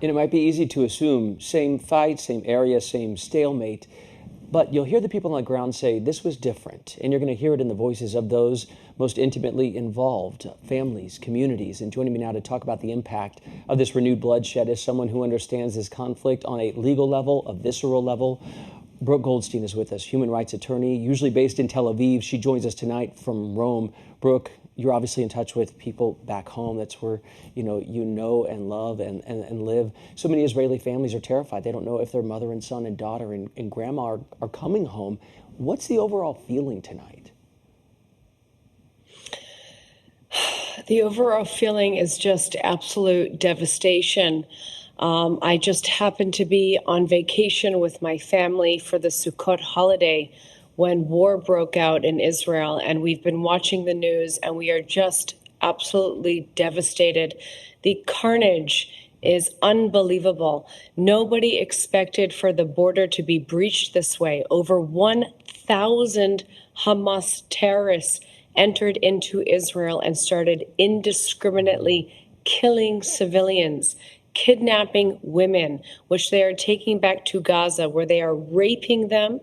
And it might be easy to assume same fight, same area, same stalemate. But you'll hear the people on the ground say this was different. And you're going to hear it in the voices of those most intimately involved, families, communities. And joining me now to talk about the impact of this renewed bloodshed is someone who understands this conflict on a legal level, a visceral level. Brooke Goldstein is with us, human rights attorney, usually based in Tel Aviv. She joins us tonight from Rome. Brooke, you're obviously in touch with people back home. That's where you know and love and live. So many Israeli families are terrified. They don't know if their mother and son and daughter and grandma are coming home. What's the overall feeling tonight? The overall feeling is just absolute devastation. I just happened to be on vacation with my family for the Sukkot holiday when war broke out in Israel, and we've been watching the news, and we are just absolutely devastated. The carnage is unbelievable. Nobody expected for the border to be breached this way. Over 1,000 Hamas terrorists entered into Israel and started indiscriminately killing civilians, kidnapping women, which they are taking back to Gaza, where they are raping them.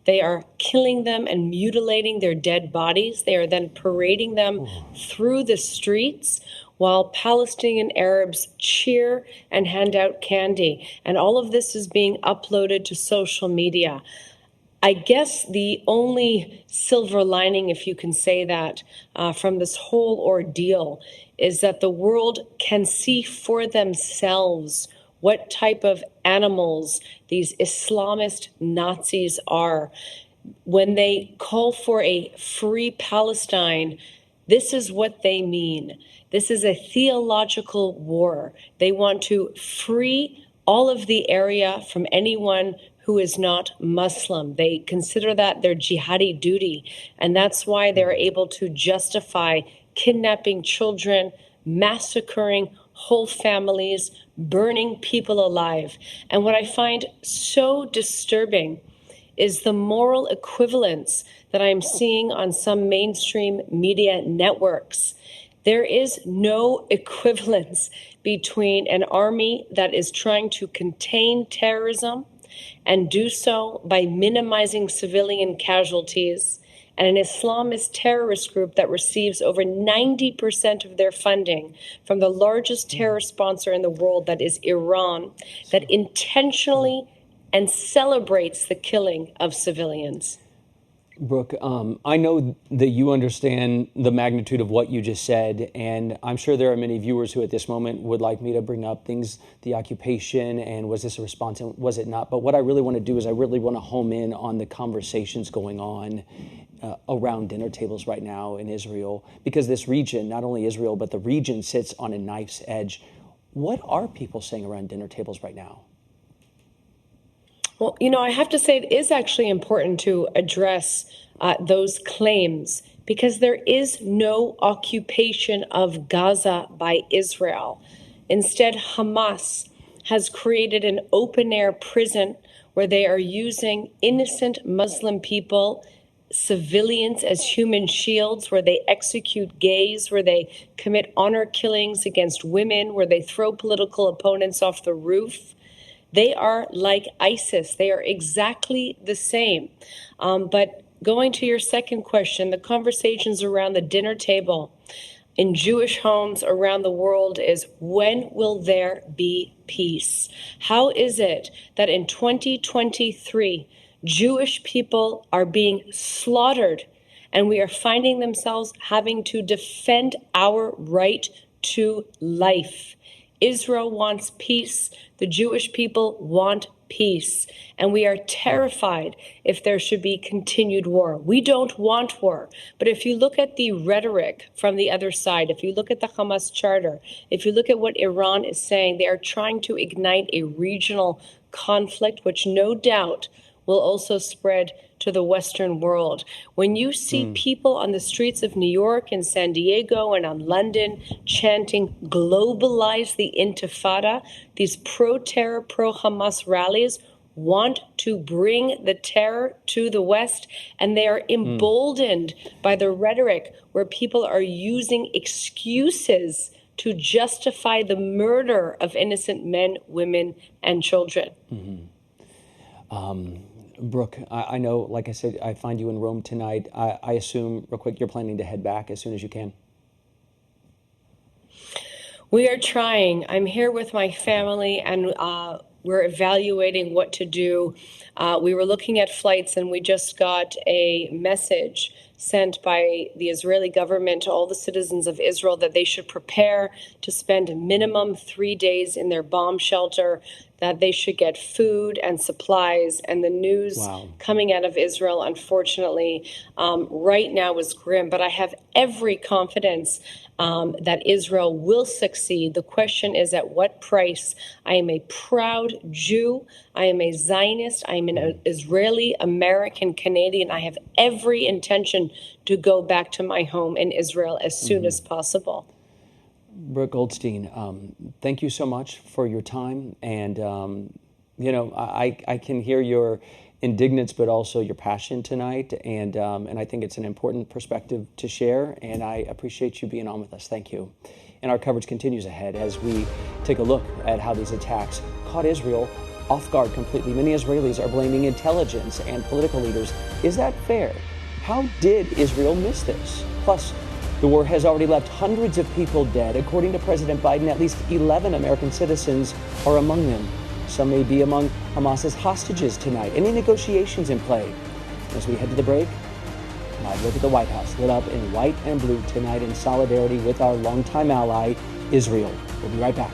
They are killing them and mutilating their dead bodies. They are then parading them through the streets while Palestinian Arabs cheer and hand out candy. And all of this is being uploaded to social media. I guess the only silver lining, if you can say that, from this whole ordeal is that the world can see for themselves what type of animals these Islamist Nazis are. When they call for a free Palestine, this is what they mean. This is a theological war. They want to free all of the area from anyone who is not Muslim. They consider that their jihadi duty, and that's why they're able to justify kidnapping children, massacring whole families, burning people alive. And what I find so disturbing is the moral equivalence that I'm seeing on some mainstream media networks. There is no equivalence between an army that is trying to contain terrorism and do so by minimizing civilian casualties, and an Islamist terrorist group that receives over 90% of their funding from the largest terror sponsor in the world, that is Iran, that intentionally and celebrates the killing of civilians. Brooke, I know that you understand the magnitude of what you just said, and I'm sure there are many viewers who at this moment would like me to bring up things, the occupation, and was this a response and was it not? But what I really want to do is I really want to home in on the conversations going on around dinner tables right now in Israel, because this region, not only Israel, but the region sits on a knife's edge. What are people saying around dinner tables right now? Well, I have to say it is actually important to address those claims, because there is no occupation of Gaza by Israel. Instead, Hamas has created an open-air prison where they are using innocent Muslim people, civilians, as human shields, where they execute gays, where they commit honor killings against women, where they throw political opponents off the roof. They are like ISIS. They are exactly the same. But going to your second question, the conversations around the dinner table in Jewish homes around the world is, when will there be peace? How is it that in 2023, Jewish people are being slaughtered and we are finding themselves having to defend our right to life? Israel wants peace. The Jewish people want peace. And we are terrified if there should be continued war. We don't want war. But if you look at the rhetoric from the other side, if you look at the Hamas charter, if you look at what Iran is saying, they are trying to ignite a regional conflict, which no doubt will also spread to the Western world. When you see people on the streets of New York and San Diego and on London chanting, globalize the Intifada, these pro-terror, pro-Hamas rallies want to bring the terror to the West, and they are emboldened by the rhetoric where people are using excuses to justify the murder of innocent men, women, and children. Brooke, I know, like I said, I find you in Rome tonight. I assume, real quick, you're planning to head back as soon as you can. We are trying. I'm here with my family, and we're evaluating what to do. We were looking at flights, and we just got a message sent by the Israeli government to all the citizens of Israel that they should prepare to spend a minimum 3 days in their bomb shelter, that they should get food and supplies. And the news coming out of Israel, unfortunately, right now is grim. But I have every confidence that Israel will succeed. The question is at what price? I am a proud Jew. I am a Zionist. I am an Israeli, American, Canadian. I have every intention to go back to my home in Israel as soon as possible. Brooke Goldstein, thank you so much for your time. And, I can hear your indignance, but also your passion tonight. And I think it's an important perspective to share. And I appreciate you being on with us. Thank you. And our coverage continues ahead as we take a look at how these attacks caught Israel off guard completely. Many Israelis are blaming intelligence and political leaders. Is that fair? How did Israel miss this? Plus, the war has already left hundreds of people dead. According to President Biden, at least 11 American citizens are among them. Some may be among Hamas's hostages tonight. Any negotiations in play? As we head to the break, live look at the White House lit up in white and blue tonight in solidarity with our longtime ally, Israel. We'll be right back.